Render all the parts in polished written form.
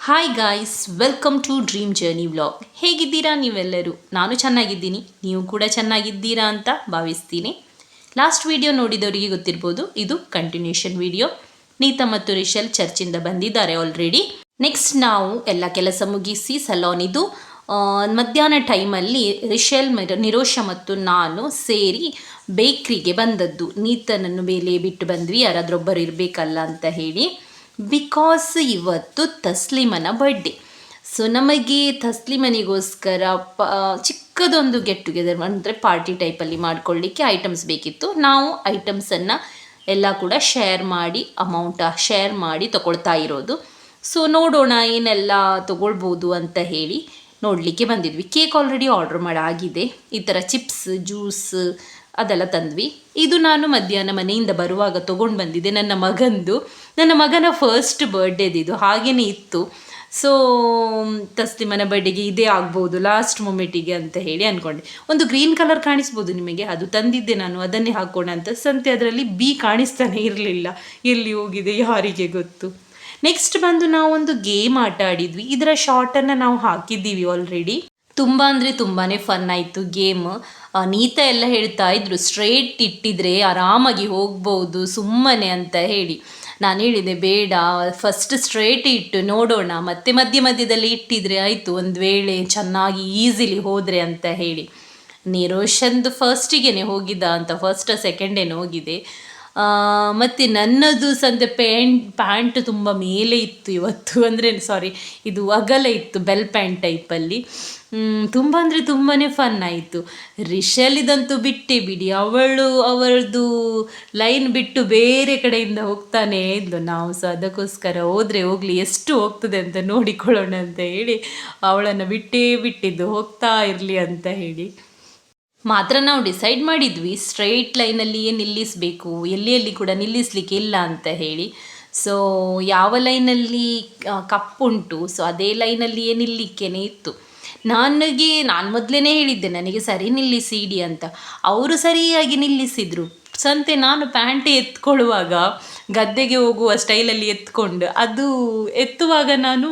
Hi guys, welcome to dream journey vlog. ಹೇಗಿದ್ದೀರಾ ನೀವೆಲ್ಲರೂ? ನಾನು ಚೆನ್ನಾಗಿದ್ದೀನಿ, ನೀವು ಕೂಡ ಚೆನ್ನಾಗಿದ್ದೀರಾ ಅಂತ ಭಾವಿಸ್ತೀನಿ. ಲಾಸ್ಟ್ ವಿಡಿಯೋ ನೋಡಿದವರಿಗೆ ಗೊತ್ತಿರ್ಬೋದು, ಇದು ಕಂಟಿನ್ಯೂಷನ್ ವಿಡಿಯೋ. ನೀತಾ ಮತ್ತು ರಿಷಲ್ ಚರ್ಚಿಂದ ಬಂದಿದ್ದಾರೆ ಆಲ್ರೆಡಿ. ನೆಕ್ಸ್ಟ್ ನಾವು ಎಲ್ಲ ಕೆಲಸ ಮುಗಿಸಿ ಸಲೋನಿದು ಮಧ್ಯಾಹ್ನ ಟೈಮಲ್ಲಿ ರಿಷಲ್ ನಿರೋಷ ಮತ್ತು ನಾನು ಸೇರಿ ಬೇಕ್ರಿಗೆ ಬಂದದ್ದು. ನೀತನನ್ನು ಬೇಲೆ ಬಿಟ್ಟು ಬಂದ್ವಿ, ಯಾರಾದ್ರೊಬ್ಬರು ಇರಬೇಕಲ್ಲ ಅಂತ ಹೇಳಿ. ಬಿಕಾಸ್ ಇವತ್ತು ತಸ್ಲಿಮನ ಬರ್ಡೇ. ಸೊ ನಮಗೆ ತಸ್ಲಿಮನಿಗೋಸ್ಕರ ಚಿಕ್ಕದೊಂದು ಗೆಟ್ ಟುಗೆದರ್ ಅಂದರೆ ಪಾರ್ಟಿ ಟೈಪಲ್ಲಿ ಮಾಡ್ಕೊಳ್ಳಿಕ್ಕೆ ಐಟಮ್ಸ್ ಬೇಕಿತ್ತು. ನಾವು ಐಟಮ್ಸನ್ನು ಎಲ್ಲ ಕೂಡ ಅಮೌಂಟ ಶೇರ್ ಮಾಡಿ ತಗೊಳ್ತಾ ಇರೋದು. ಸೊ ನೋಡೋಣ ಏನೆಲ್ಲ ತೊಗೊಳ್ಬೋದು ಅಂತ ಹೇಳಿ ನೋಡಲಿಕ್ಕೆ ಬಂದಿದ್ವಿ. ಕೇಕ್ ಆಲ್ರೆಡಿ ಆರ್ಡ್ರ್ ಮಾಡಾಗಿದೆ. ಈ ಥರ ಚಿಪ್ಸ್, ಜ್ಯೂಸ್ ಅದೆಲ್ಲ ತಂದ್ವಿ. ಇದು ನಾನು ಮಧ್ಯಾಹ್ನ ಮನೆಯಿಂದ ಬರುವಾಗ ತೊಗೊಂಡು ಬಂದಿದ್ದೆ. ನನ್ನ ಮಗನ ಫಸ್ಟ್ ಬರ್ಡೇದಿದು ಹಾಗೇ ಇತ್ತು. ಸೊ ತಸ್ಲಿಮನ ಬರ್ಡೇಗೆ ಇದೇ ಆಗ್ಬೋದು ಲಾಸ್ಟ್ ಮೊಮೆಂಟಿಗೆ ಅಂತ ಹೇಳಿ ಅಂದ್ಕೊಂಡೆ. ಒಂದು ಗ್ರೀನ್ ಕಲರ್ ಕಾಣಿಸ್ಬೋದು ನಿಮಗೆ, ಅದು ತಂದಿದ್ದೆ ನಾನು, ಅದನ್ನೇ ಹಾಕೋಣ ಅಂತ. ಸಂತೆ ಅದರಲ್ಲಿ ಕಾಣಿಸ್ತಾನೆ ಇರಲಿಲ್ಲ, ಎಲ್ಲಿ ಹೋಗಿದೆ ಯಾರಿಗೆ ಗೊತ್ತು. ನೆಕ್ಸ್ಟ್ ಬಂದು ನಾವೊಂದು ಗೇಮ್ ಆಟ ಆಡಿದ್ವಿ. ಇದರ ಶಾರ್ಟನ್ನು ನಾವು ಹಾಕಿದ್ದೀವಿ ಆಲ್ರೆಡಿ. ತುಂಬ ಅಂದರೆ ತುಂಬಾ ಫನ್ ಆಯಿತು ಗೇಮ್. ನೀತಾ ಎಲ್ಲ ಹೇಳ್ತಾ ಇದ್ರು ಸ್ಟ್ರೇಟ್ ಇಟ್ಟಿದ್ರೆ ಆರಾಮಾಗಿ ಹೋಗ್ಬೋದು ಸುಮ್ಮನೆ ಅಂತ ಹೇಳಿ. ನಾನು ಹೇಳಿದೆ ಬೇಡ, ಫಸ್ಟ್ ಸ್ಟ್ರೇಟ್ ಇಟ್ಟು ನೋಡೋಣ, ಮತ್ತೆ ಮಧ್ಯದಲ್ಲಿ ಇಟ್ಟಿದ್ರೆ ಆಯಿತು, ಒಂದು ವೇಳೆ ಚೆನ್ನಾಗಿ ಈಸಿಲಿ ಹೋದರೆ ಅಂತ ಹೇಳಿ. ನಿರೋಷಂದು ಫಸ್ಟಿಗೆ ಹೋಗಿದ್ದ ಅಂತ, ಫಸ್ಟ್ ಸೆಕೆಂಡೇನು ಹೋಗಿದೆ. ಮತ್ತು ನನ್ನದು ಸಂತೆ ಪ್ಯಾಂಟ್ ತುಂಬ ಮೇಲೆ ಇತ್ತು ಇವತ್ತು, ಅಂದರೆ ಇದು ಅಗಲ ಇತ್ತು, ಬೆಲ್ ಪ್ಯಾಂಟ್ ಟೈಪಲ್ಲಿ. ತುಂಬ ಅಂದರೆ ತುಂಬಾ ಫನ್ ಆಯಿತು. ರಿಷಲಿದಂತೂ ಬಿಟ್ಟೇ ಬಿಡಿ, ಅವಳದು ಲೈನ್ ಬಿಟ್ಟು ಬೇರೆ ಕಡೆಯಿಂದ ಹೋಗ್ತಾನೆ ಇದ್ಲು. ನಾವು ಸಹ ಅದಕ್ಕೋಸ್ಕರ ಹೋಗಲಿ ಎಷ್ಟು ಹೋಗ್ತದೆ ಅಂತ ನೋಡಿಕೊಳ್ಳೋಣ ಅಂತ ಹೇಳಿ ಅವಳನ್ನು ಬಿಟ್ಟಿದ್ದು, ಹೋಗ್ತಾ ಇರಲಿ ಅಂತ ಹೇಳಿ ಮಾತ್ರ ನಾವು ಡಿಸೈಡ್ ಮಾಡಿದ್ವಿ. ಸ್ಟ್ರೈಟ್ ಲೈನಲ್ಲಿಯೇ ನಿಲ್ಲಿಸಬೇಕು, ಎಲ್ಲಿ ಕೂಡ ನಿಲ್ಲಿಸಲಿಕ್ಕೆ ಇಲ್ಲ ಅಂತ ಹೇಳಿ. ಸೊ ಯಾವ ಲೈನಲ್ಲಿ ಕಪ್ಪುಂಟು, ಸೊ ಅದೇ ಲೈನಲ್ಲಿಯೇ ನಿಲ್ಲಿಕ್ಕೇನೆ ಇತ್ತು. ನಾನು ಮೊದಲೇ ಹೇಳಿದ್ದೆ ನನಗೆ ಸರಿ ನಿಲ್ಲಿಸಿ ಇಡಿ ಅಂತ. ಅವರು ಸರಿಯಾಗಿ ನಿಲ್ಲಿಸಿದರು. ಸಂತೆ ನಾನು ಪ್ಯಾಂಟ್ ಎತ್ಕೊಳ್ಳುವಾಗ ಗದ್ದೆಗೆ ಹೋಗುವ ಸ್ಟೈಲಲ್ಲಿ ಎತ್ಕೊಂಡು, ಅದು ಎತ್ತುವಾಗ ನಾನು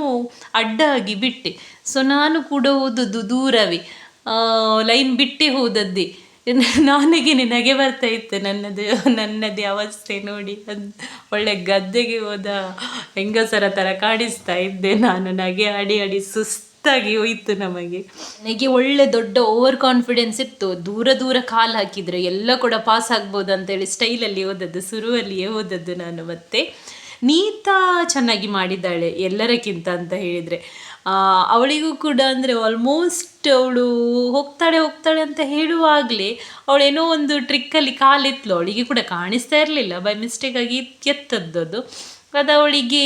ಅಡ್ಡಾಗಿ ಬಿಟ್ಟೆ. ಸೊ ನಾನು ಕೂಡ ಹೋದದ್ದು ದೂರವೇ, ಲೈನ್ ಬಿಟ್ಟೇ ಹೋದದ್ದೇ. ನನಗೆ ನಗೆ ಬರ್ತಾ ಇತ್ತು ನನ್ನದೇ ಅವಸ್ಥೆ ನೋಡಿ. ಒಳ್ಳೆ ಗದ್ದೆಗೆ ಹೋದ ಹೆಂಗಸರ ಥರ ಕಾಣಿಸ್ತಾ ಇದ್ದೆ ನಾನು. ನಗೆ ಆಡಿ ಸುಸ್ತಾಗಿ ಹೋಯಿತು ನನಗೆ ಒಳ್ಳೆ ದೊಡ್ಡ ಓವರ್ ಕಾನ್ಫಿಡೆನ್ಸ್ ಇತ್ತು. ದೂರ ಕಾಲು ಹಾಕಿದರೆ ಎಲ್ಲ ಕೂಡ ಪಾಸ್ ಆಗ್ಬೋದು ಅಂತೇಳಿ ಸ್ಟೈಲಲ್ಲಿ ಹೋದದ್ದು, ಶುರುವಲ್ಲಿಯೇ ಹೋದದ್ದು ನಾನು. ಮತ್ತೆ ನೀತಾ ಚೆನ್ನಾಗಿ ಮಾಡಿದ್ದಾಳೆ ಎಲ್ಲರಕ್ಕಿಂತ ಅಂತ ಹೇಳಿದರೆ. ಅವಳಿಗೂ ಕೂಡ ಅಂದರೆ ಆಲ್ಮೋಸ್ಟ್ ಅವಳು ಹೋಗ್ತಾಳೆ ಅಂತ ಹೇಳುವಾಗಲೇ ಅವಳೇನೋ ಒಂದು ಟ್ರಿಕ್ಕಲ್ಲಿ ಕಾಲೆತ್ತಲು. ಅವಳಿಗೆ ಕೂಡ ಕಾಣಿಸ್ತಾ ಇರಲಿಲ್ಲ, ಬೈ ಮಿಸ್ಟೇಕಾಗಿ ಎತ್ತದ್ದು. ಅದು ಅವಳಿಗೆ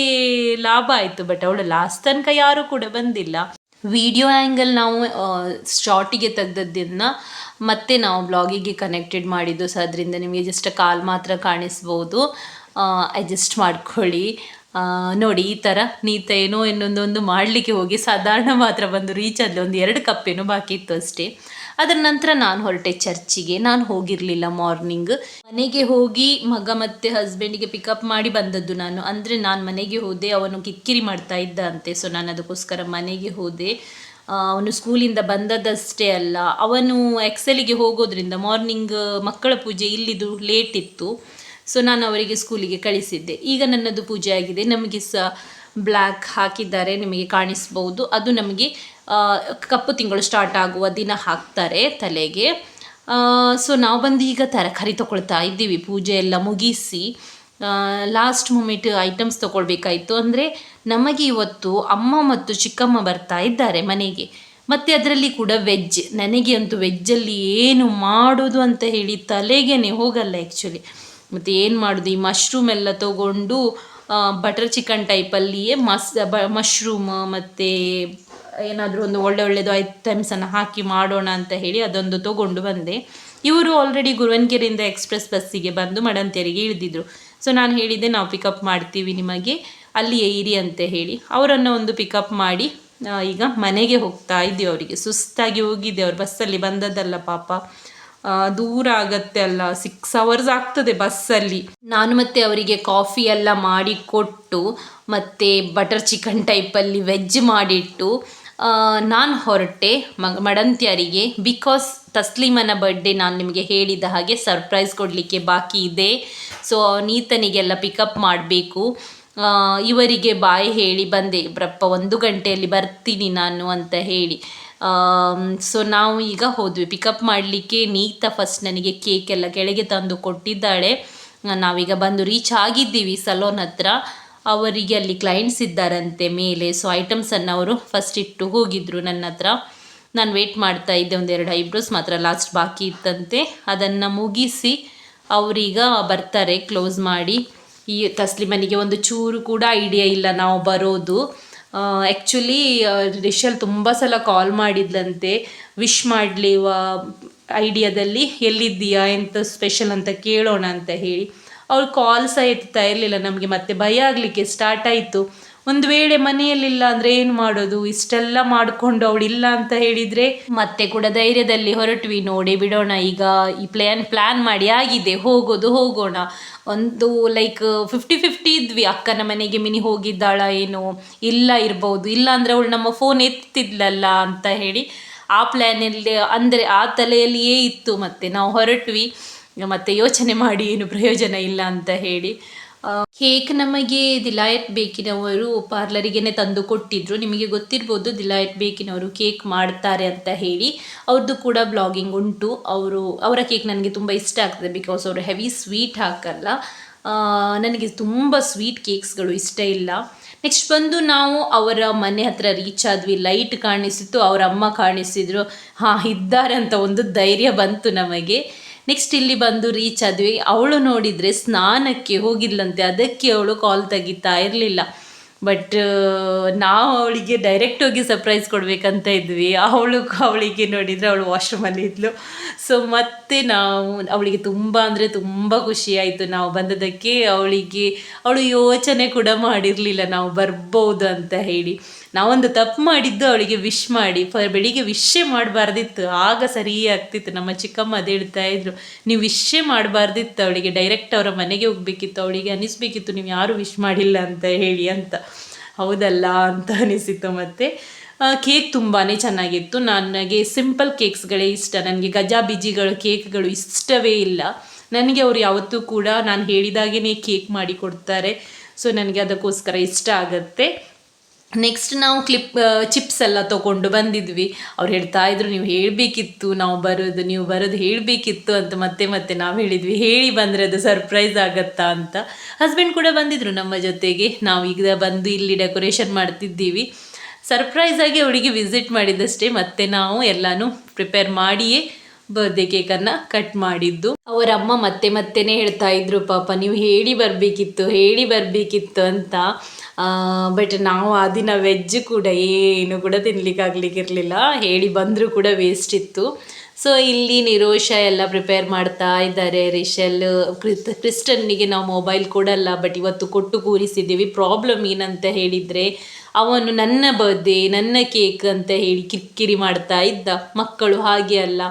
ಲಾಭ ಆಯಿತು. ಬಟ್ ಅವಳು ಲಾಸ್ಟ್ ತನಕ ಯಾರೂ ಕೂಡ ಬಂದಿಲ್ಲ. ವಿಡಿಯೋ ಆ್ಯಂಗಲ್ ನಾವು ಶಾರ್ಟಿಗೆ ತೆಗ್ದದ್ದನ್ನು ಮತ್ತೆ ನಾವು ಬ್ಲಾಗಿಗೆ ಕನೆಕ್ಟೆಡ್ ಮಾಡಿದ್ದು. ಸೊ ಅದರಿಂದ ನಿಮಗೆ ಜಸ್ಟ್ ಕಾಲ್ ಮಾತ್ರ ಕಾಣಿಸ್ಬೋದು, ಅಡ್ಜಸ್ಟ್ ಮಾಡ್ಕೊಳ್ಳಿ. ನೋಡಿ ಈ ಥರ ನೀತ ಏನೋ ಇನ್ನೊಂದೊಂದು ಮಾಡಲಿಕ್ಕೆ ಹೋಗಿ ಸಾಧಾರಣ ಮಾತ್ರ ಬಂದು ರೀಚ್ ಆದಲೆ. ಒಂದು 2 ಕಪ್ ಏನೋ ಬಾಕಿ ಇತ್ತು ಅಷ್ಟೇ. ಅದರ ನಂತರ ನಾನು ಹೊರಟೆ ಚರ್ಚಿಗೆ. ನಾನು ಹೋಗಿರಲಿಲ್ಲ ಮಾರ್ನಿಂಗ್. ಮನೆಗೆ ಹೋಗಿ ಮಗ ಮತ್ತು ಹಸ್ಬೆಂಡಿಗೆ ಪಿಕಪ್ ಮಾಡಿ ಬಂದದ್ದು ನಾನು. ಅಂದರೆ ನಾನು ಮನೆಗೆ ಹೋದೆ, ಅವನು ಕಿಕ್ಕಿರಿ ಮಾಡ್ತಾ ಇದ್ದ ಅಂತೆ. ಸೊ ನಾನು ಅದಕ್ಕೋಸ್ಕರ ಮನೆಗೆ ಹೋದೆ. ಅವನು ಸ್ಕೂಲಿಂದ ಬಂದದ್ದಷ್ಟೇ ಅಲ್ಲ, ಅವನು ಎಕ್ಸೆಲಿಗೆ ಹೋಗೋದ್ರಿಂದ ಮಾರ್ನಿಂಗ್ ಮಕ್ಕಳ ಪೂಜೆ ಇಲ್ಲಿದು ಲೇಟ್ ಇತ್ತು. ಸೊ ನಾನು ಅವರಿಗೆ ಸ್ಕೂಲಿಗೆ ಕಳಿಸಿದ್ದೆ. ಈಗ ನನ್ನದು ಪೂಜೆ ಆಗಿದೆ. ನಮಗೆ ಸಹ ಬ್ಲ್ಯಾಕ್ ಹಾಕಿದ್ದಾರೆ, ನಿಮಗೆ ಕಾಣಿಸ್ಬೋದು. ಅದು ನಮಗೆ ಕಪ್ಪು ತಿಂಗಳು ಸ್ಟಾರ್ಟ್ ಆಗುವ ದಿನ ಹಾಕ್ತಾರೆ ತಲೆಗೆ. ಸೊ ನಾವು ಬಂದು ಈಗ ತರಕಾರಿ ತೊಗೊಳ್ತಾ ಇದ್ದೀವಿ. ಪೂಜೆ ಎಲ್ಲ ಮುಗಿಸಿ ಲಾಸ್ಟ್ ಮೂಮೆಂಟ್ ಐಟಮ್ಸ್ ತೊಗೊಳ್ಬೇಕಾಯಿತು. ಅಂದರೆ ನಮಗೆ ಇವತ್ತು ಅಮ್ಮ ಮತ್ತು ಚಿಕ್ಕಮ್ಮ ಬರ್ತಾ ಇದ್ದಾರೆ ಮನೆಗೆ. ಮತ್ತು ಅದರಲ್ಲಿ ಕೂಡ ವೆಜ್. ನನಗೆ ಅಂತೂ ವೆಜ್ಜಲ್ಲಿ ಏನು ಮಾಡೋದು ಅಂತ ಹೇಳಿ ತಲೆಗೇ ಹೋಗಲ್ಲ ಆ್ಯಕ್ಚುಲಿ. ಮತ್ತು ಏನು ಮಾಡೋದು, ಈ ಮಶ್ರೂಮ್ ಎಲ್ಲ ತೊಗೊಂಡು ಬಟರ್ ಚಿಕನ್ ಟೈಪಲ್ಲಿಯೇ ಮಶ್ರೂಮ್ ಮತ್ತು ಏನಾದರೂ ಒಂದು ಒಳ್ಳೆಯದು ಐಟಮ್ಸನ್ನು ಹಾಕಿ ಮಾಡೋಣ ಅಂತ ಹೇಳಿ ಅದೊಂದು ತೊಗೊಂಡು ಬಂದೆ. ಇವರು ಆಲ್ರೆಡಿ ಗುರುವನ್ಕೆರೆಯಿಂದ ಎಕ್ಸ್ಪ್ರೆಸ್ ಬಸ್ಸಿಗೆ ಬಂದು ಮಡಂತೇರಿಗೆ ಇಳಿದಿದ್ರು. ಸೊ ನಾನು ಹೇಳಿದ್ದೆ ನಾವು ಪಿಕಪ್ ಮಾಡ್ತೀವಿ ನಿಮಗೆ, ಅಲ್ಲಿಯೇ ಇರಿ ಅಂತ ಹೇಳಿ. ಅವರನ್ನು ಒಂದು ಪಿಕಪ್ ಮಾಡಿ ಈಗ ಮನೆಗೆ ಹೋಗ್ತಾ ಇದ್ದೀವಿ. ಅವರಿಗೆ ಸುಸ್ತಾಗಿ ಹೋಗಿದ್ದೆ, ಅವ್ರು ಬಸ್ಸಲ್ಲಿ ಬಂದದ್ದಲ್ಲ ಪಾಪ. ದೂರ ಆಗತ್ತೆ ಅಲ್ಲ, 6 ಅವರ್ಸ್ ಆಗ್ತದೆ ಬಸ್ಸಲ್ಲಿ. ನಾನು ಮತ್ತೆ ಅವರಿಗೆ ಕಾಫಿ ಎಲ್ಲ ಮಾಡಿ ಕೊಟ್ಟು ಮತ್ತು ಬಟರ್ ಚಿಕನ್ ಟೈಪಲ್ಲಿ ವೆಜ್ ಮಾಡಿಟ್ಟು ನಾನು ಹೊರಟೆ ಮಡಂತ್ಯಾರಿಗೆ. ಬಿಕಾಸ್ ತಸ್ಲೀಮನ ಬರ್ಡೇ ನಾನು ನಿಮಗೆ ಹೇಳಿದ ಹಾಗೆ ಸರ್ಪ್ರೈಸ್ ಕೊಡಲಿಕ್ಕೆ ಬಾಕಿ ಇದೆ. ಸೊ ನೀತನಿಗೆಲ್ಲ ಪಿಕಪ್ ಮಾಡಬೇಕು. ಇವರಿಗೆ ಬಾಯ್ ಹೇಳಿ ಬಂದೆ, ಬ್ರಪ್ಪ 1 ಗಂಟೆಯಲ್ಲಿ ಬರ್ತೀನಿ ನಾನು ಅಂತ ಹೇಳಿ. ಸೊ ನಾವು ಈಗ ಹೋದ್ವಿ ಪಿಕಪ್ ಮಾಡಲಿಕ್ಕೆ. ನೀತ ಫಸ್ಟ್ ನನಗೆ ಕೇಕೆಲ್ಲ ಕೆಳಗೆ ತಂದು ಕೊಟ್ಟಿದ್ದಾಳೆ. ನಾವೀಗ ಬಂದು ರೀಚ್ ಆಗಿದ್ದೀವಿ ಸಲೂನ್ ಹತ್ರ. ಅವರಿಗೆ ಅಲ್ಲಿ ಕ್ಲೈಂಟ್ಸ್ ಇದ್ದಾರಂತೆ ಮೇಲೆ. ಸೊ ಐಟಮ್ಸನ್ನು ಅವರು ಫಸ್ಟ್ ಇಟ್ಟು ಹೋಗಿದ್ರು ನನ್ನ ಹತ್ರ. ನಾನು ವೆಯ್ಟ್ ಮಾಡ್ತಾ ಇದ್ದೆ. 1-2 ಐಬ್ರೋಸ್ ಮಾತ್ರ ಲಾಸ್ಟ್ ಬಾಕಿ ಇತ್ತಂತೆ. ಅದನ್ನು ಮುಗಿಸಿ ಅವರೀಗ ಬರ್ತಾರೆ ಕ್ಲೋಸ್ ಮಾಡಿ. ಈ ತಸ್ಲಿಮನಿಗೆ ಒಂದು ಚೂರು ಕೂಡ ಐಡಿಯಾ ಇಲ್ಲ ನಾವು ಬರೋದು. ಆ್ಯಕ್ಚುಲಿ ರಿಷಲ್ ತುಂಬ ಸಲ ಕಾಲ್ ಮಾಡಿದ್ಲಂತೆ ವಿಶ್ ಮಾಡಲಿ ಐಡಿಯಾದಲ್ಲಿ, ಎಲ್ಲಿದ್ದೀಯಾ ಎಂತ ಸ್ಪೆಷಲ್ ಅಂತ ಕೇಳೋಣ ಅಂತ ಹೇಳಿ. ಅವಳು ಕಾಲ್ ಸಹ ಎತ್ತಾ ಇರಲಿಲ್ಲ. ನಮಗೆ ಮತ್ತೆ ಭಯ ಆಗಲಿಕ್ಕೆ ಸ್ಟಾರ್ಟ್ ಆಯಿತು. ಒಂದು ವೇಳೆ ಮನೆಯಲ್ಲಿಲ್ಲ ಅಂದರೆ ಏನು ಮಾಡೋದು? ಇಷ್ಟೆಲ್ಲ ಮಾಡಿಕೊಂಡು ಅವಳಿಲ್ಲ ಅಂತ ಹೇಳಿದರೆ. ಮತ್ತೆ ಕೂಡ ಧೈರ್ಯದಲ್ಲಿ ಹೊರಟ್ವಿ. ನೋಡಿ ಬಿಡೋಣ ಈಗ ಈ ಪ್ಲ್ಯಾನ್ ಮಾಡಿ ಆಗಿದೆ, ಹೋಗೋಣ. ಒಂದು ಲೈಕ್ 50-50 ಇದ್ವಿ. ಅಕ್ಕನ ಮನೆಗೆ ಮಿನಿ ಹೋಗಿದ್ದಾಳ ಏನೋ, ಇಲ್ಲ ಇರ್ಬೋದು, ಇಲ್ಲ ಅಂದರೆ ಅವಳು ನಮ್ಮ ಫೋನ್ ಎತ್ತಿದ್ಲಲ್ಲ ಅಂತ ಹೇಳಿ ಆ ಪ್ಲ್ಯಾನಲ್ಲಿ ಅಂದರೆ ಆ ತಲೆಯಲ್ಲಿಯೇ ಇತ್ತು. ಮತ್ತು ನಾವು ಹೊರಟ್ವಿ. ಮತ್ತು ಯೋಚನೆ ಮಾಡಿ ಏನು ಪ್ರಯೋಜನ ಇಲ್ಲ ಅಂತ ಹೇಳಿ. ಕೇಕ್ ನಮಗೆ ದಿಲಾಯತ್ ಬೇಕಿನವರು ಪಾರ್ಲರಿಗೇ ತಂದು ಕೊಟ್ಟಿದ್ರು. ನಿಮಗೆ ಗೊತ್ತಿರ್ಬೋದು ದಿಲಾಯತ್ ಬೇಕಿನವರು ಕೇಕ್ ಮಾಡ್ತಾರೆ ಅಂತ ಹೇಳಿ. ಅವ್ರದ್ದು ಕೂಡ ಬ್ಲಾಗಿಂಗ್ ಉಂಟು. ಅವರ ಕೇಕ್ ನನಗೆ ತುಂಬ ಇಷ್ಟ ಆಗ್ತದೆ. ಬಿಕಾಸ್ ಅವರು ಹೆವಿ ಸ್ವೀಟ್ ಹಾಕಲ್ಲ. ನನಗೆ ತುಂಬ ಸ್ವೀಟ್ ಕೇಕ್ಸ್ಗಳು ಇಷ್ಟ ಇಲ್ಲ. ನೆಕ್ಸ್ಟ್ ಬಂದು ನಾವು ಅವರ ಮನೆ ಹತ್ರ ರೀಚ್ ಆದ್ವಿ. ಲೈಟ್ ಕಾಣಿಸಿತ್ತು, ಅವರ ಅಮ್ಮ ಕಾಣಿಸಿದ್ರು. ಇದ್ದಾರೆ ಅಂತ ಒಂದು ಧೈರ್ಯ ಬಂತು ನಮಗೆ. ನೆಕ್ಸ್ಟ್ ಇಲ್ಲಿ ಬಂದು ರೀಚ್ ಆದ್ವಿ. ಅವಳು ನೋಡಿದರೆ ಸ್ನಾನಕ್ಕೆ ಹೋಗಿದ್ಲಂತೆ, ಅದಕ್ಕೆ ಅವಳು ಕಾಲ್ ತೆಗಿತಾ ಇರಲಿಲ್ಲ. ಬಟ್ ನಾವು ಅವಳಿಗೆ ಡೈರೆಕ್ಟ್ ಹೋಗಿ ಸರ್ಪ್ರೈಸ್ ಕೊಡಬೇಕಂತ ಇದ್ವಿ. ಅವಳಿಗೆ ನೋಡಿದರೆ ಅವಳು ವಾಶ್ರೂಮಲ್ಲಿ ಇದ್ಲು. ಸೊ ಮತ್ತೆ ಅವಳಿಗೆ ತುಂಬ ಅಂದರೆ ತುಂಬ ಖುಷಿಯಾಯಿತು ನಾವು ಬಂದದಕ್ಕೆ. ಅವಳು ಯೋಚನೆ ಕೂಡ ಮಾಡಿರಲಿಲ್ಲ ನಾವು ಬರ್ಬೋದು ಅಂತ ಹೇಳಿ. ನಾವೊಂದು ತಪ್ಪು ಮಾಡಿದ್ದು ಅವಳಿಗೆ ವಿಶ್ ಮಾಡಿ ಬೆಳಿಗ್ಗೆ ವಿಶ್ಶೇ ಮಾಡಬಾರ್ದಿತ್ತು, ಆಗ ಸರಿ ಆಗ್ತಿತ್ತು. ನಮ್ಮ ಚಿಕ್ಕಮ್ಮ ಅದು ಹೇಳ್ತಾ ಇದ್ರು, ನೀವು ವಿಶ್ಶೇ ಮಾಡಬಾರ್ದಿತ್ತು ಅವಳಿಗೆ, ಡೈರೆಕ್ಟ್ ಅವರ ಮನೆಗೆ ಹೋಗ್ಬೇಕಿತ್ತು, ಅವಳಿಗೆ ಅನಿಸ್ಬೇಕಿತ್ತು ನೀವು ಯಾರೂ ವಿಶ್ ಮಾಡಿಲ್ಲ ಅಂತ ಹೇಳಿ ಅಂತ. ಹೌದಲ್ಲ ಅಂತ ಅನಿಸಿತು. ಮತ್ತು ಕೇಕ್ ತುಂಬಾ ಚೆನ್ನಾಗಿತ್ತು. ನನಗೆ ಸಿಂಪಲ್ ಕೇಕ್ಸ್ಗಳೇ ಇಷ್ಟ. ನನಗೆ ಗಜಾಬಿಜಿಗಳು ಕೇಕ್ಗಳು ಇಷ್ಟವೇ ಇಲ್ಲ. ನನಗೆ ಅವರು ಯಾವತ್ತೂ ಕೂಡ ನಾನು ಹೇಳಿದಾಗೇ ಕೇಕ್ ಮಾಡಿ ಕೊಡ್ತಾರೆ. ಸೊ ನನಗೆ ಅದಕ್ಕೋಸ್ಕರ ಇಷ್ಟ ಆಗುತ್ತೆ. ನೆಕ್ಸ್ಟ್ ನಾವು ಚಿಪ್ಸ್ ಎಲ್ಲ ತೊಗೊಂಡು ಬಂದಿದ್ವಿ. ಅವ್ರು ಹೇಳ್ತಾ ಇದ್ರು ನೀವು ಹೇಳಬೇಕಿತ್ತು ನೀವು ಬರೋದು ಹೇಳಬೇಕಿತ್ತು ಅಂತ. ಮತ್ತೆ ನಾವು ಹೇಳಿದ್ವಿ, ಹೇಳಿ ಬಂದರೆ ಅದು ಸರ್ಪ್ರೈಸ್ ಆಗತ್ತಾ ಅಂತ. ಹಸ್ಬೆಂಡ್ ಕೂಡ ಬಂದಿದ್ರು ನಮ್ಮ ಜೊತೆಗೆ. ನಾವು ಈಗ ಬಂದು ಇಲ್ಲಿ ಡೆಕೋರೇಷನ್ ಮಾಡ್ತಿದ್ದೀವಿ. ಸರ್ಪ್ರೈಸ್ ಆಗಿ ಅವಳಿಗೆ ವಿಸಿಟ್ ಮಾಡಿದ್ದಷ್ಟೇ. ಮತ್ತೆ ನಾವು ಎಲ್ಲನೂ ಪ್ರಿಪೇರ್ ಮಾಡಿಯೇ ಬರ್ತ್ಡೇ ಕೇಕನ್ನು ಕಟ್ ಮಾಡಿದ್ದು. ಅವರ ಅಮ್ಮ ಮತ್ತೆನೇ ಹೇಳ್ತಾ ಇದ್ರು, ಪಾಪ ನೀವು ಹೇಳಿ ಬರಬೇಕಿತ್ತು ಅಂತ. ಬಟ್ ನಾವು ಆ ದಿನ ವೆಜ್ ಕೂಡ ಏನು ಕೂಡ ತಿನ್ನಲಿಕ್ಕಾಗಲಿಕ್ಕಿರಲಿಲ್ಲ. ಹೇಳಿ ಬಂದರೂ ಕೂಡ ವೇಸ್ಟ್ ಇತ್ತು. ಸೊ ಇಲ್ಲಿ ನಿರೋಷ ಎಲ್ಲ ಪ್ರಿಪೇರ್ ಮಾಡ್ತಾ ಇದ್ದಾರೆ. ರಿಷಲ್ ಕ್ರಿಸ್ಟನ್ನಿಗೆ ನಾವು ಮೊಬೈಲ್ ಕೊಡಲ್ಲ, ಬಟ್ ಇವತ್ತು ಕೊಟ್ಟು ಕೂರಿಸಿದ್ದೀವಿ. ಪ್ರಾಬ್ಲಮ್ ಏನಂತ ಹೇಳಿದರೆ ಅವನು ನನ್ನ ಬರ್ತ್ಡೇ ನನ್ನ ಕೇಕ್ ಅಂತ ಹೇಳಿ ಕಿರಿಕಿರಿ ಮಾಡ್ತಾ ಇದ್ದ. ಮಕ್ಕಳು ಹಾಗೆ ಅಲ್ಲ,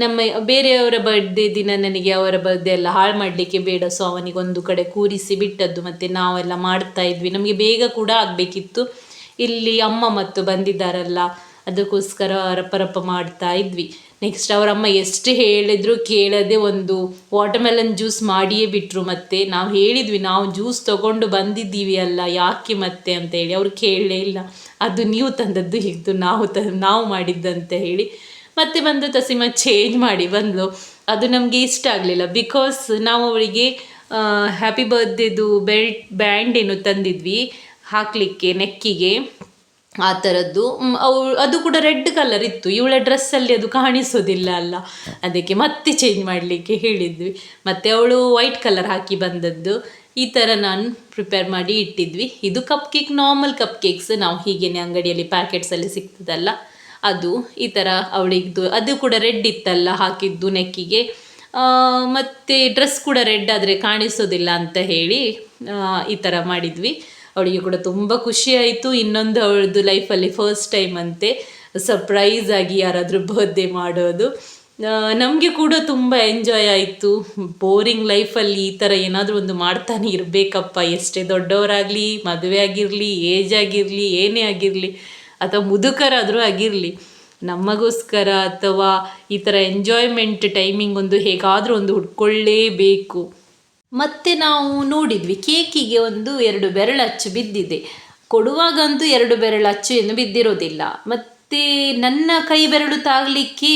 ನಮ್ಮ ಬೇರೆಯವರ ಬರ್ತ್ಡೇ ದಿನ ನನಗೆ ಅವರ ಬರ್ತ್ಡೇ ಎಲ್ಲ ಹಾಳು ಮಾಡಲಿಕ್ಕೆ ಬೇಡ. ಸೊ ಅವನಿಗೊಂದು ಕಡೆ ಕೂರಿಸಿ ಬಿಟ್ಟದ್ದು. ಮತ್ತು ನಾವೆಲ್ಲ ಮಾಡ್ತಾ ಇದ್ವಿ, ನಮಗೆ ಬೇಗ ಕೂಡ ಆಗಬೇಕಿತ್ತು. ಇಲ್ಲಿ ಅಮ್ಮ ಮತ್ತು ಬಂದಿದ್ದಾರಲ್ಲ, ಅದಕ್ಕೋಸ್ಕರ ರಪ್ಪ ಮಾಡ್ತಾ ಇದ್ವಿ. ನೆಕ್ಸ್ಟ್ ಅವರಮ್ಮ ಎಷ್ಟು ಹೇಳಿದ್ರು ಕೇಳದೆ ಒಂದು ವಾಟರ್ಮೆಲನ್ ಜ್ಯೂಸ್ ಮಾಡಿಯೇ ಬಿಟ್ಟರು. ಮತ್ತು ನಾವು ಹೇಳಿದ್ವಿ, ನಾವು ಜ್ಯೂಸ್ ತೊಗೊಂಡು ಬಂದಿದ್ದೀವಿ ಅಲ್ಲ, ಯಾಕೆ ಮತ್ತೆ ಅಂತ ಹೇಳಿ. ಅವರು ಕೇಳಲೇ ಇಲ್ಲ, ಅದು ನೀವು ತಂದದ್ದು, ಇದು ನಾವು ಮಾಡಿದ್ದಂತ ಹೇಳಿ. ಮತ್ತೆ ಬಂದು ತಸಿಮ ಚೇಂಜ್ ಮಾಡಿ ಬಂದಳು. ಅದು ನಮಗೆ ಇಷ್ಟ ಆಗಲಿಲ್ಲ. ಬಿಕಾಸ್ ನಾವು ಅವಳಿಗೆ ಹ್ಯಾಪಿ ಬರ್ತ್ಡೇದು ಬ್ಯಾಂಡ್ ಏನು ತಂದಿದ್ವಿ ಹಾಕಲಿಕ್ಕೆ ನೆಕ್ಕಿಗೆ, ಆ ಥರದ್ದು. ಅದು ಕೂಡ ರೆಡ್ ಕಲರ್ ಇತ್ತು. ಇವಳ ಡ್ರೆಸ್ಸಲ್ಲಿ ಅದು ಕಾಣಿಸೋದಿಲ್ಲ ಅಲ್ಲ, ಅದಕ್ಕೆ ಮತ್ತೆ ಚೇಂಜ್ ಮಾಡಲಿಕ್ಕೆ ಹೇಳಿದ್ವಿ. ಮತ್ತು ಅವಳು ವೈಟ್ ಕಲರ್ ಹಾಕಿ ಬಂದದ್ದು. ಈ ಥರ ನಾನು ಪ್ರಿಪೇರ್ ಮಾಡಿ ಇಟ್ಟಿದ್ವಿ. ಇದು cup cake, normal cup cakes ನಾವು ಹೀಗೇನೆ ಅಂಗಡಿಯಲ್ಲಿ ಪ್ಯಾಕೆಟ್ಸಲ್ಲಿ ಸಿಗ್ತದಲ್ಲ ಅದು. ಈ ಥರ ಅವಳಿದ್ದು ಅದು ಕೂಡ ರೆಡ್ ಇತ್ತಲ್ಲ ಹಾಕಿದ್ದು ನೆಕ್ಕಿಗೆ. ಮತ್ತು ಡ್ರೆಸ್ ಕೂಡ ರೆಡ್ ಆದರೆ ಕಾಣಿಸೋದಿಲ್ಲ ಅಂತ ಹೇಳಿ ಈ ಥರ ಮಾಡಿದ್ವಿ. ಅವಳಿಗೆ ಕೂಡ ತುಂಬ ಖುಷಿಯಾಯಿತು. ಇನ್ನೊಂದು ಅವಳದ್ದು ಲೈಫಲ್ಲಿ ಫಸ್ಟ್ ಟೈಮ್ ಅಂತೆ ಸರ್ಪ್ರೈಸ್ ಆಗಿ ಯಾರಾದರೂ ಬರ್ತ್ಡೇ ಮಾಡೋದು. ನಮಗೆ ಕೂಡ ತುಂಬ ಎಂಜಾಯ್ ಆಯಿತು. ಬೋರಿಂಗ್ ಲೈಫಲ್ಲಿ ಈ ಥರ ಏನಾದರೂ ಒಂದು ಮಾಡ್ತಾನೆ ಇರಬೇಕಪ್ಪ, ಎಷ್ಟೇ ದೊಡ್ಡವರಾಗಲಿ, ಮದುವೆ ಆಗಿರಲಿ, ಏಜ್ ಆಗಿರಲಿ, ಏನೇ ಆಗಿರಲಿ, ಅಥವಾ ಮುದುಕರಾದರೂ ಆಗಿರಲಿ, ನಮಗೋಸ್ಕರ ಅಥವಾ ಈ ಥರ ಎಂಜಾಯ್ಮೆಂಟ್ ಟೈಮಿಂಗ್ ಒಂದು ಹೇಗಾದರೂ ಒಂದು ಹುಡ್ಕೊಳ್ಳೇಬೇಕು. ಮತ್ತು ನಾವು ನೋಡಿದ್ವಿ ಕೇಕಿಗೆ 2 ಬೆರಳಚ್ಚು ಬಿದ್ದಿದೆ. ಕೊಡುವಾಗಂತೂ 2 ಬೆರಳಚ್ಚು ಏನು ಬಿದ್ದಿರೋದಿಲ್ಲ. ಮತ್ತು ನನ್ನ ಕೈ ಬೆರಳು ತಾಗಲಿಕ್ಕೆ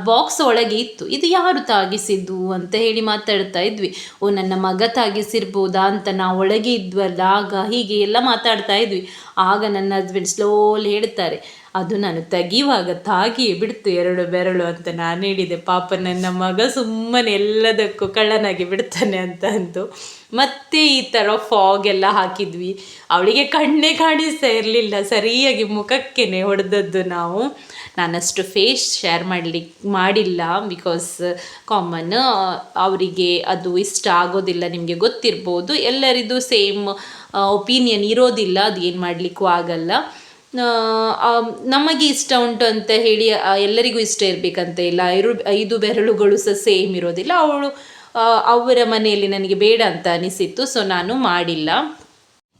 ಬಾಕ್ಸ್ ಒಳಗೆ ಇತ್ತು. ಇದು ಯಾರು ತಾಗಿಸಿದ್ದು ಅಂತ ಹೇಳಿ ಮಾತಾಡ್ತಾ ಇದ್ವಿ. ನನ್ನ ಮಗ ತಾಗಿಸಿರ್ಬೋದಾ ಅಂತ, ನಾವು ಒಳಗೆ ಇದ್ವಲ್ಲ ಆಗ, ಹೀಗೆ ಎಲ್ಲ ಮಾತಾಡ್ತಾ ಇದ್ವಿ. ಆಗ ನನ್ನ ಹಸ್ಬೆಂಡ್ ಸ್ಲೋಲಿ ಹೇಳ್ತಾರೆ, ಅದು ನಾನು ತೆಗಿಯುವಾಗ ತಾಗಿಯೇ ಬಿಡ್ತು 2 ಬೆರಳು ಅಂತ. ನಾನು ಹೇಳಿದೆ, ಪಾಪ ನನ್ನ ಮಗ ಸುಮ್ಮನೆ ಎಲ್ಲದಕ್ಕೂ ಕಳ್ಳನಾಗಿ ಬಿಡ್ತಾನೆ ಅಂತ ಅಂತು. ಮತ್ತು ಈ ಥರ ಫಾಗ್ ಎಲ್ಲ ಹಾಕಿದ್ವಿ. ಅವಳಿಗೆ ಕಣ್ಣೇ ಕಾಣಿಸ್ತಾ ಇರಲಿಲ್ಲ, ಸರಿಯಾಗಿ ಮುಖಕ್ಕೇ ಹೊಡೆದದ್ದು ನಾವು. ನಾನಷ್ಟು ಫೇಸ್ ಶೇರ್ ಮಾಡಿಲ್ಲ, ಬಿಕಾಸ್ ಕಾಮನ್, ಅವರಿಗೆ ಅದು ಇಷ್ಟ ಆಗೋದಿಲ್ಲ. ನಿಮಗೆ ಗೊತ್ತಿರ್ಬೋದು, ಎಲ್ಲರಿಗೂ ಸೇಮ್ ಒಪಿನಿಯನ್ ಇರೋದಿಲ್ಲ, ಅದು ಏನು ಮಾಡಲಿಕ್ಕೂ ಆಗಲ್ಲ. ನಮಗೆ ಇಷ್ಟ ಉಂಟು ಅಂತ ಹೇಳಿ ಎಲ್ಲರಿಗೂ ಇಷ್ಟ ಇರಬೇಕಂತ ಇಲ್ಲ. 5 ಬೆರಳುಗಳು ಸಹ ಸೇಮ್ ಇರೋದಿಲ್ಲ. ಅವರ ಮನೆಯಲ್ಲಿ ನನಗೆ ಬೇಡ ಅಂತ ಅನಿಸಿತ್ತು, ಸೊ ನಾನು ಮಾಡಿಲ್ಲ.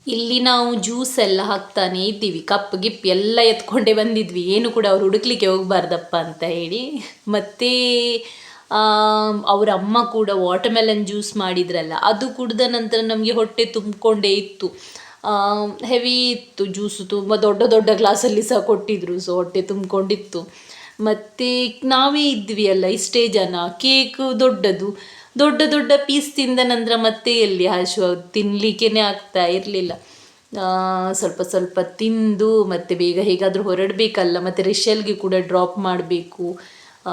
ಇಲ್ಲಿ ನಾವು ಜ್ಯೂಸ್ ಎಲ್ಲ ಹಾಕ್ತಾನೆ ಇದ್ದೀವಿ, ಕಪ್ ಗಿಪ್ ಎಲ್ಲ ಎತ್ಕೊಂಡೇ ಬಂದಿದ್ವಿ, ಏನು ಕೂಡ ಅವ್ರು ಹುಡುಕ್ಲಿಕ್ಕೆ ಹೋಗಬಾರ್ದಪ್ಪ ಅಂತ ಹೇಳಿ. ಮತ್ತು ಅವರ ಅಮ್ಮ ಕೂಡ ವಾಟರ್ಮೆಲನ್ ಜ್ಯೂಸ್ ಮಾಡಿದ್ರಲ್ಲ, ಅದು ಕುಡಿದ ನಂತರ ನಮಗೆ ಹೊಟ್ಟೆ ತುಂಬಿಕೊಂಡೇ ಇತ್ತು. ಹೆವಿ ಇತ್ತು ಜ್ಯೂಸು, ತುಂಬ ದೊಡ್ಡ ಗ್ಲಾಸಲ್ಲಿ ಸಹ ಕೊಟ್ಟಿದ್ರು, ಸೊ ಹೊಟ್ಟೆ ತುಂಬಿಕೊಂಡಿತ್ತು. ಮತ್ತು ನಾವೇ ಇದ್ವಿ ಅಲ್ಲ ಇಷ್ಟೇ ಜನ, ಕೇಕ್ ದೊಡ್ಡ ಪೀಸ್ ತಿಂದ ನಂತರ ಮತ್ತೆ ಎಲ್ಲಿ ಹಸಿವು, ತಿನ್ನಲಿಕ್ಕೇ ಆಗ್ತಾ ಇರಲಿಲ್ಲ. ಸ್ವಲ್ಪ ತಿಂದು ಮತ್ತು ಬೇಗ ಹೇಗಾದರೂ ಹೊರಡಬೇಕಲ್ಲ, ಮತ್ತು ರಿಷಲ್ಗೆ ಕೂಡ ಡ್ರಾಪ್ ಮಾಡಬೇಕು,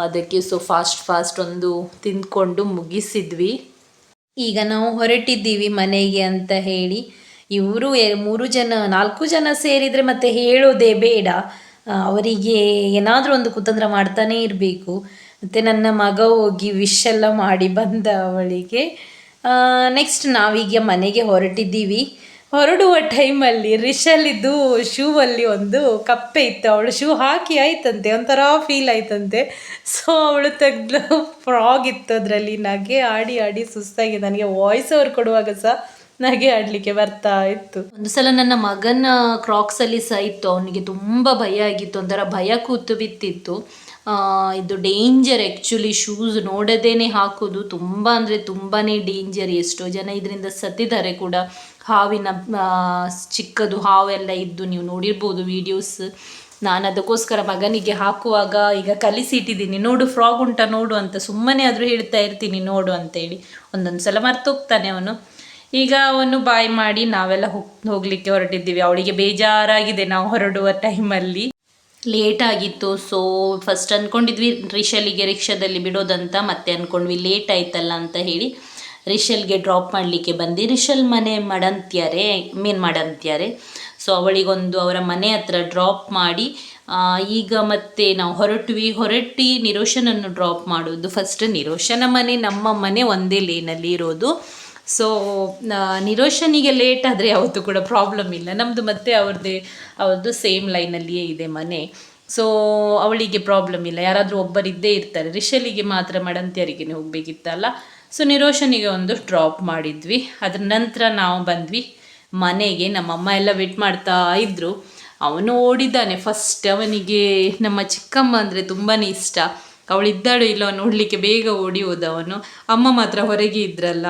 ಅದಕ್ಕೆ ಸೊ ಫಾಸ್ಟ್ ಒಂದು ತಿಂದ್ಕೊಂಡು ಮುಗಿಸಿದ್ವಿ. ಈಗ ನಾವು ಹೊರಟಿದ್ದೀವಿ ಮನೆಗೆ ಅಂತ ಹೇಳಿ. ಇವರು 4 ಜನ ಸೇರಿದರೆ ಮತ್ತೆ ಹೇಳೋದೇ ಬೇಡ, ಅವರಿಗೆ ಏನಾದರೂ ಒಂದು ಕುತಂತ್ರ ಮಾಡ್ತಾನೇ ಇರಬೇಕು. ಮತ್ತು ನನ್ನ ಮಗ ಹೋಗಿ ವಿಶ್ ಎಲ್ಲ ಮಾಡಿ ಬಂದ ಅವಳಿಗೆ. ನೆಕ್ಸ್ಟ್ ನಾವೀಗ ಮನೆಗೆ ಹೊರಟಿದ್ದೀವಿ. ಹೊರಡುವ ಟೈಮಲ್ಲಿ ರಿಷಲ್ಲಿದ್ದು ಶೂವಲ್ಲಿ ಒಂದು ಕಪ್ಪೆ ಇತ್ತು. ಅವಳು ಶೂ ಹಾಕಿ ಆಯ್ತಂತೆ, ಒಂಥರ ಫೀಲ್ ಆಯ್ತಂತೆ. ಸೊ ಅವಳು ತೆಗೆದು ಫ್ರಾಗ್ ಇತ್ತು, ಅದರಲ್ಲಿ ನಗೆ ಆಡಿ ಸುಸ್ತಾಗಿ ನನಗೆ ವಾಯ್ಸ್ ಓವರ್ ಕೊಡುವಾಗ ಸಹ ನಗೆ ಆಡಲಿಕ್ಕೆ ಬರ್ತಾ ಇತ್ತು. ಒಂದು ಸಲ ನನ್ನ ಮಗನ ಕ್ರಾಕ್ಸಲ್ಲಿ ಸಹ ಇತ್ತು, ಅವನಿಗೆ ತುಂಬ ಭಯ ಆಗಿತ್ತು, ಒಂಥರ ಭಯ ಕೂತು ಬಿತ್ತಿತ್ತು. ಇದು ಡೇಂಜರ್ ಆ್ಯಕ್ಚುಲಿ, ಶೂಸ್ ನೋಡದೇನೆ ಹಾಕೋದು ತುಂಬ ಅಂದರೆ ತುಂಬಾ ಡೇಂಜರ್. ಎಷ್ಟೋ ಜನ ಇದರಿಂದ ಸತ್ತಿದ್ದಾರೆ ಕೂಡ. ಹಾವಿನ ಚಿಕ್ಕದು ಹಾವೆಲ್ಲ ಇದ್ದು ನೀವು ನೋಡಿರ್ಬೋದು ವೀಡಿಯೋಸ್. ನಾನು ಅದಕ್ಕೋಸ್ಕರ ಮಗನಿಗೆ ಹಾಕುವಾಗ ಈಗ ಕಲಿಸಿಟ್ಟಿದ್ದೀನಿ, ನೋಡು ಫ್ರಾಗ್ ಉಂಟಾ ನೋಡು ಅಂತ. ಸುಮ್ಮನೆ ಆದರೂ ಹೇಳ್ತಾ ಇರ್ತೀನಿ ನೋಡು ಅಂತೇಳಿ. ಒಂದೊಂದು ಸಲ ಮರ್ತೋಗ್ತಾನೆ ಅವನು. ಈಗ ಅವನು ಬಾಯ್ ಮಾಡಿ ನಾವೆಲ್ಲ ಹೋಗಲಿಕ್ಕೆ ಹೊರಟಿದ್ದೀವಿ. ಅವಳಿಗೆ ಬೇಜಾರಾಗಿದೆ ನಾವು ಹೊರಡುವ ಟೈಮಲ್ಲಿ, ಲೇಟ್ ಆಗಿತ್ತು. ಸೊ ಫಸ್ಟ್ ಅಂದ್ಕೊಂಡಿದ್ವಿ ರಿಷಲ್ಗೆ ರಿಕ್ಷಾದಲ್ಲಿ ಬಿಡೋದಂತ, ಮತ್ತೆ ಅಂದ್ಕೊಂಡ್ವಿ ಲೇಟ್ ಆಯ್ತಲ್ಲ ಅಂತ ಹೇಳಿ ರಿಷಲ್ಗೆ ಡ್ರಾಪ್ ಮಾಡಲಿಕ್ಕೆ ಬಂದು. ರಿಷಲ್ ಮನೆ ಮಾಡಂತ್ಯಾರೆ. ಸೊ ಅವಳಿಗೊಂದು ಅವರ ಮನೆ ಹತ್ರ ಡ್ರಾಪ್ ಮಾಡಿ ಈಗ ಮತ್ತೆ ನಾವು ಹೊರಟಿ ನಿರೋಷನನ್ನು ಡ್ರಾಪ್ ಮಾಡೋದು. ಫಸ್ಟ್ ನಿರೋಷನ ಮನೆ ನಮ್ಮ ಮನೆ ಒಂದೇ ಲೇನಲ್ಲಿ ಇರೋದು. ಸೊ ನಿರೋಷನಿಗೆ ಲೇಟ್ ಆದರೆ ಯಾವತ್ತೂ ಕೂಡ ಪ್ರಾಬ್ಲಮ್ ಇಲ್ಲ, ನಮ್ಮದು ಮತ್ತೆ ಅವ್ರದ್ದು ಸೇಮ್ ಲೈನಲ್ಲಿಯೇ ಇದೆ ಮನೆ. ಸೊ ಅವಳಿಗೆ ಪ್ರಾಬ್ಲಮ್ ಇಲ್ಲ, ಯಾರಾದರೂ ಒಬ್ಬರಿದ್ದೇ ಇರ್ತಾರೆ. ರಿಷಲಿಗೆ ಮಾತ್ರ ಮಡಂತಿಯರಿಗೆ ಹೋಗಬೇಕಿತ್ತಲ್ಲ, ಸೊ ನಿರೋಷನಿಗೆ ಒಂದು ಡ್ರಾಪ್ ಮಾಡಿದ್ವಿ. ಅದ್ರ ನಂತರ ನಾವು ಬಂದ್ವಿ ಮನೆಗೆ. ನಮ್ಮಮ್ಮ ಎಲ್ಲ ವೇಟ್ ಮಾಡ್ತಾ ಇದ್ದರು. ಅವನು ಓಡಿದ್ದಾನೆ ಫಸ್ಟ್. ಅವನಿಗೆ ನಮ್ಮ ಚಿಕ್ಕಮ್ಮ ಅಂದರೆ ತುಂಬಾ ಇಷ್ಟ. ಅವಳಿದ್ದಾಳು ಇಲ್ಲೋ ನೋಡಲಿಕ್ಕೆ ಬೇಗ ಓಡಿ ಹೋದ ಅವನು. ಅಮ್ಮ ಮಾತ್ರ ಹೊರಗೆ ಇದ್ರಲ್ಲ.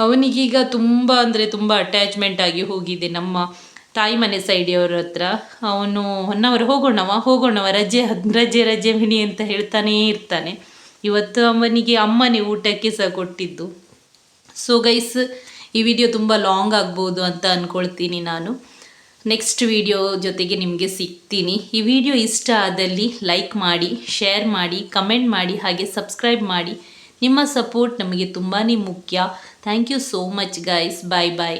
ಅವನಿಗೀಗ ತುಂಬ ಅಂದರೆ ತುಂಬ ಅಟ್ಯಾಚ್ಮೆಂಟ್ ಆಗಿ ಹೋಗಿದೆ ನಮ್ಮ ತಾಯಿ ಮನೆ ಸೈಡಿಯವ್ರ ಹತ್ರ. ಅವನು ಹೊನ್ನಾವರ ಹೋಗೋಣವ ರಜೆ ಮಿಣಿ ಅಂತ ಹೇಳ್ತಾನೇ ಇರ್ತಾನೆ. ಇವತ್ತು ಅವನಿಗೆ ಅಮ್ಮನೇ ಊಟಕ್ಕೆ ಸಹ ಕೊಟ್ಟಿದ್ದು. ಸೊ ಗೈಸ್, ಈ ವಿಡಿಯೋ ತುಂಬ ಲಾಂಗ್ ಆಗ್ಬೋದು ಅಂತ ಅಂದ್ಕೊಳ್ತೀನಿ ನಾನು. ನೆಕ್ಸ್ಟ್ ವಿಡಿಯೋ ಜೊತೆಗೆ ನಿಮಗೆ ಸಿಗ್ತೀನಿ. ಈ ವಿಡಿಯೋ ಇಷ್ಟ ಆದಲ್ಲಿ ಲೈಕ್ ಮಾಡಿ, ಶೇರ್ ಮಾಡಿ, ಕಮೆಂಟ್ ಮಾಡಿ, ಹಾಗೆ ಸಬ್ಸ್ಕ್ರೈಬ್ ಮಾಡಿ. ನಿಮ್ಮ ಸಪೋರ್ಟ್ ನಮಗೆ ತುಂಬಾ ಮುಖ್ಯ. Thank you so much guys. Bye bye.